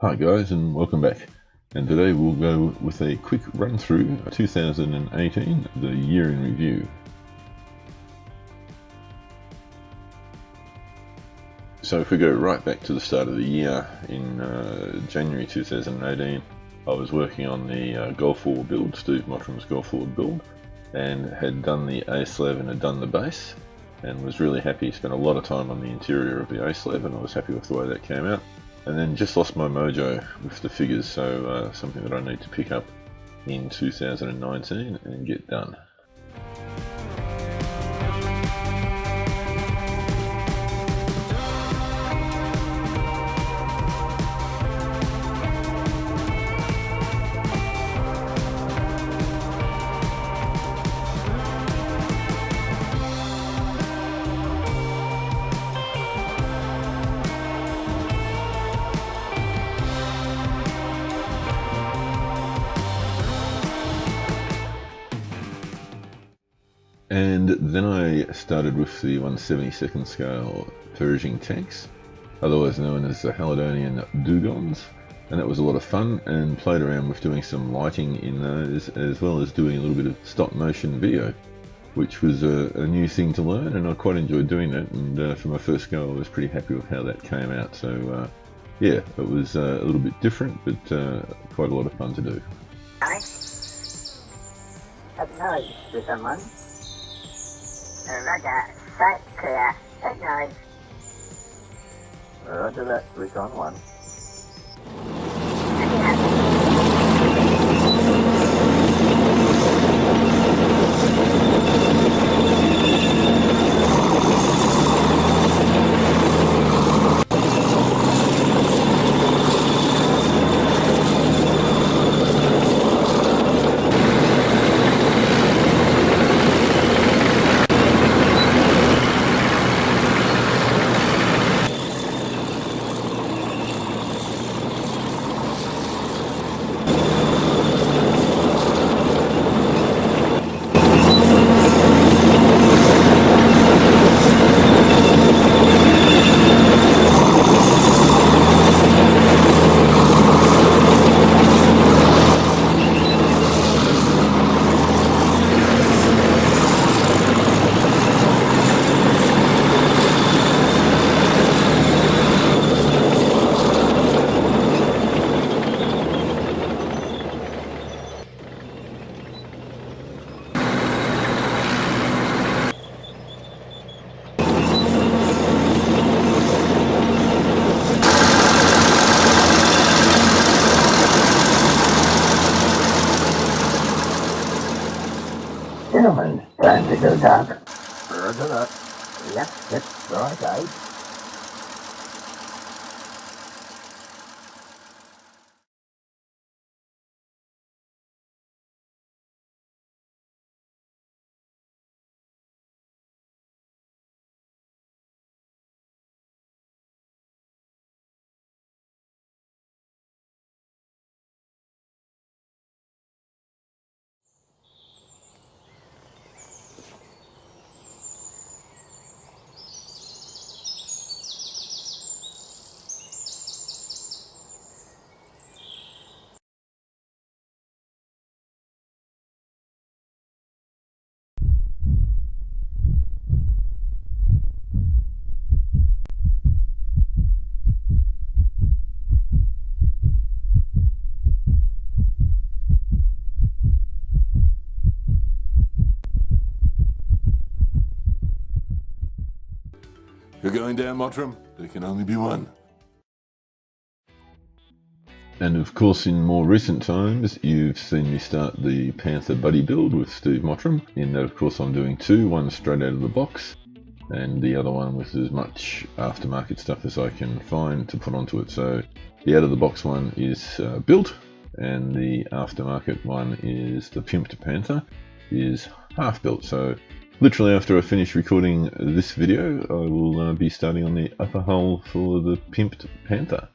Hi guys, and welcome back. And today we'll go with a quick run through 2018, the year in review. So if we go right back to the start of the year in January 2018, I was working on the Golf War build, Steve Mottram's Golf War build, and had done the A-slab and had done the base, and was really happy. Spent a lot of time on the interior of the A-slab, and I was happy with the way that came out. And then just lost my mojo with the figures, so something that I need to pick up in 2019 and get done. And then I started with the 1/72nd scale Pershing tanks, otherwise known as the Haladonian Dugons, and that was a lot of fun, and played around with doing some lighting in those, as well as doing a little bit of stop motion video, which was a new thing to learn, and I quite enjoyed doing that. And for my first go, I was pretty happy with how that came out. So yeah, it was a little bit different, but quite a lot of fun to do. Acknowledge to someone. Roger, site clear. Acknowledge. Roger that, recon 1. Gentlemen, time to go dark. Roger that. Yep, that's right, eh? You're going down, Mottram. There can only be one. And of course, in more recent times, you've seen me start the Panther Buddy build with Steve Mottram. In that, of course, I'm doing two, one straight out of the box, and the other one with as much aftermarket stuff as I can find to put onto it. So the out of the box one is built, and the aftermarket one is the Pimped Panther, is half built. So literally after I finish recording this video, I will be starting on the upper hull for the Pimped Panther.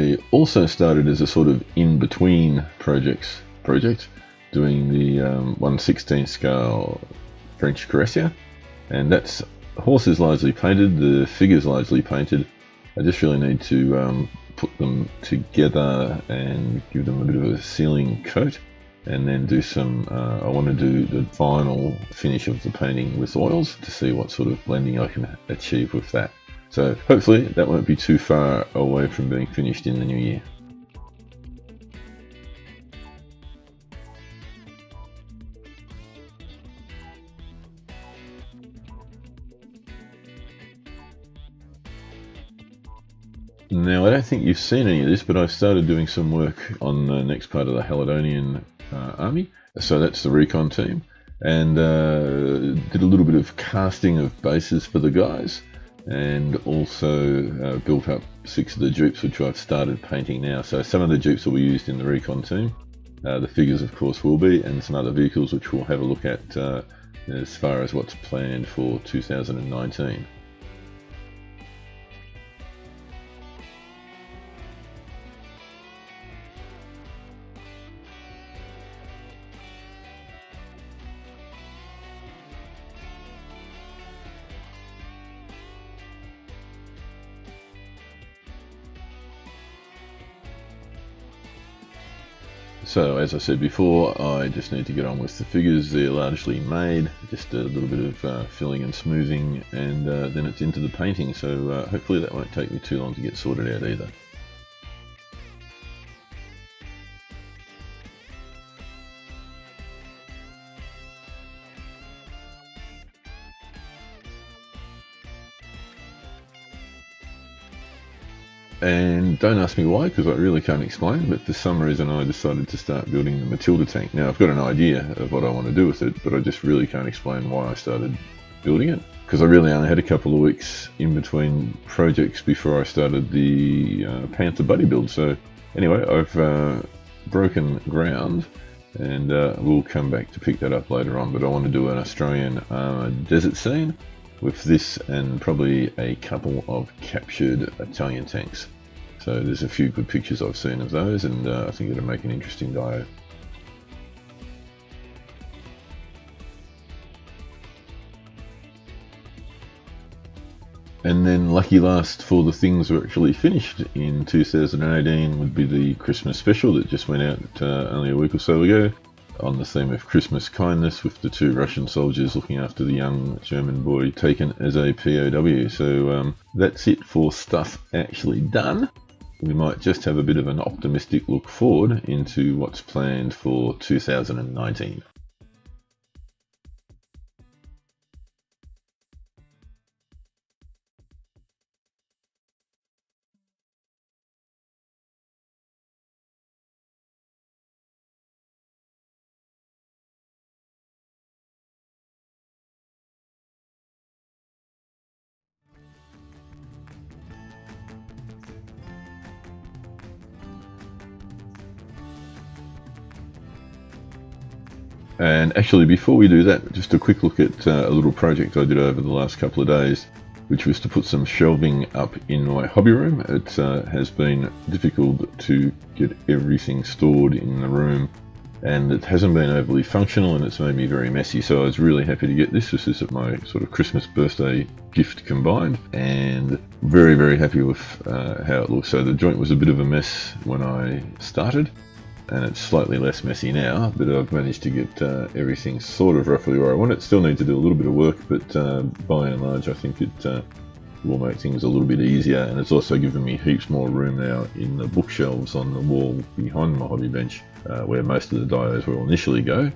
I also started as a sort of in-between project, doing the 1/16 scale French Cuirassier, and that's horses largely painted, the figures largely painted. I just really need to put them together and give them a bit of a sealing coat, and then do some, I want to do the final finish of the painting with oils to see what sort of blending I can achieve with that. So hopefully that won't be too far away from being finished in the new year. Now, I don't think you've seen any of this, but I've started doing some work on the next part of the Haladonian army. So that's the recon team. And did a little bit of casting of bases for the guys. And also built up 6 of the Jupes, which I've started painting now. So some of the Jupes will be used in the recon team. The figures, of course, will be. And some other vehicles, which we'll have a look at as far as what's planned for 2019. So as I said before, I just need to get on with the figures. They're largely made, just a little bit of filling and smoothing, and then it's into the painting. So hopefully that won't take me too long to get sorted out either. And don't ask me why, because I really can't explain, but for some reason I decided to start building the Matilda Tank. Now I've got an idea of what I want to do with it, but I just really can't explain why I started building it, because I really only had a couple of weeks in between projects before I started the Panther Buddy build. So anyway, I've broken ground, and we'll come back to pick that up later on, but I want to do an Australian desert scene with this and probably a couple of captured Italian tanks. So there's a few good pictures I've seen of those, and I think it'll make an interesting dio. And then lucky last for the things that were actually finished in 2018 would be the Christmas special that just went out only a week or so ago, on the theme of Christmas kindness, with the 2 Russian soldiers looking after the young German boy taken as a POW. So that's it for stuff actually done. We might just have a bit of an optimistic look forward into what's planned for 2019. And actually, before we do that, just a quick look at a little project I did over the last couple of days, which was to put some shelving up in my hobby room. It has been difficult to get everything stored in the room, and it hasn't been overly functional, and it's made me very messy. So I was really happy to get this. This is my sort of Christmas birthday gift combined, and very, very happy with how it looks. So the joint was a bit of a mess when I started, and it's slightly less messy now, but I've managed to get everything sort of roughly where I want it. Still need to do a little bit of work, but by and large I think it will make things a little bit easier, and it's also given me heaps more room now in the bookshelves on the wall behind my hobby bench, where most of the dios will initially go.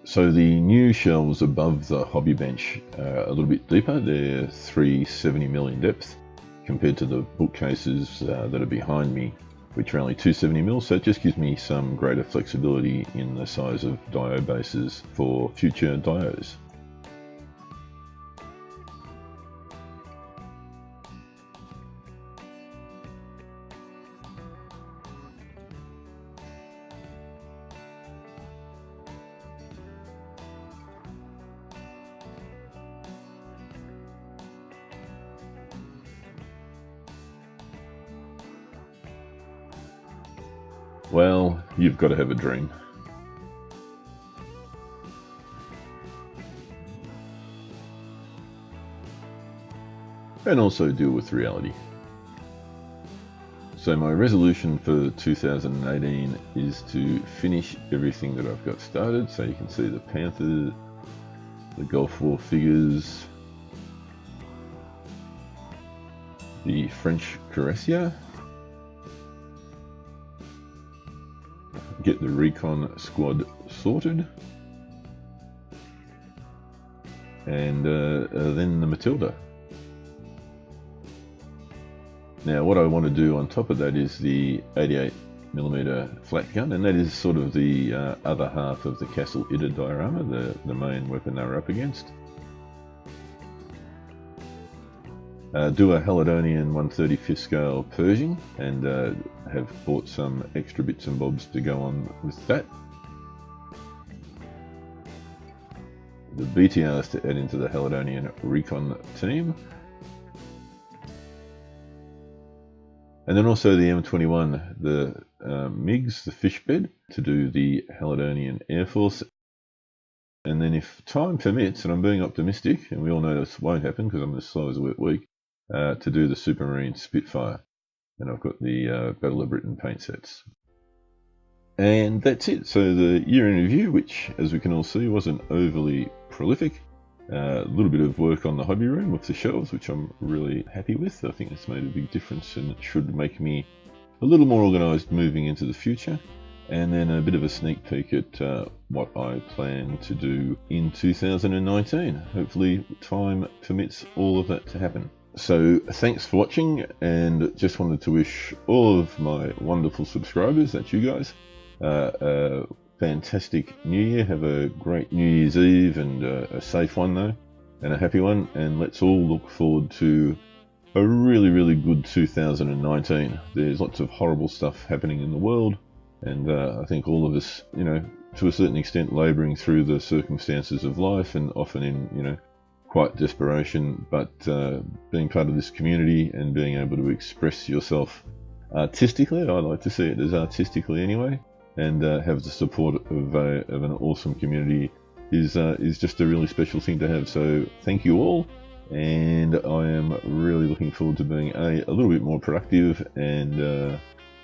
So the new shelves above the hobby bench are a little bit deeper. They're 370mm in depth compared to the bookcases that are behind me, which are only 270mm, so it just gives me some greater flexibility in the size of dio bases for future dios. Well, you've got to have a dream. And also deal with reality. So my resolution for 2018 is to finish everything that I've got started. So you can see the Panther, the Gulf War figures, the French Cuirassier, get the recon squad sorted, and then the Matilda. Now what I want to do on top of that is the 88mm flat gun, and that is sort of the other half of the Castle Ida diorama, the main weapon they were up against. Do a Haladonian 135th scale Pershing, and have bought some extra bits and bobs to go on with that. The BTRs to add into the Haladonian recon team. And then also the M21, the MiGs, the fish bed, to do the Haladonian Air Force. And then if time permits, and I'm being optimistic, and we all know this won't happen because I'm as slow as a wet week, to do the Supermarine Spitfire. And I've got the Battle of Britain paint sets. And that's it. So the year in review, which as we can all see wasn't overly prolific. A little bit of work on the hobby room with the shelves, which I'm really happy with. I think it's made a big difference, and it should make me a little more organised moving into the future. And then a bit of a sneak peek at what I plan to do in 2019. Hopefully time permits all of that to happen. So thanks for watching, and just wanted to wish all of my wonderful subscribers, that's you guys, a fantastic New Year. Have a great New Year's Eve, and a safe one though, and a happy one, and let's all look forward to a really, really good 2019. There's lots of horrible stuff happening in the world, and I think all of us, to a certain extent, labouring through the circumstances of life, and often in, quite desperation, but being part of this community and being able to express yourself artistically, I like to see it as artistically anyway, and have the support of an awesome community is just a really special thing to have. So thank you all, and I am really looking forward to being a little bit more productive, and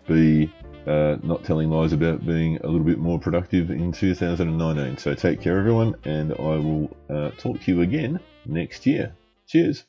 B, not telling lies about being a little bit more productive in 2019. So take care everyone, and I will talk to you again next year. Cheers.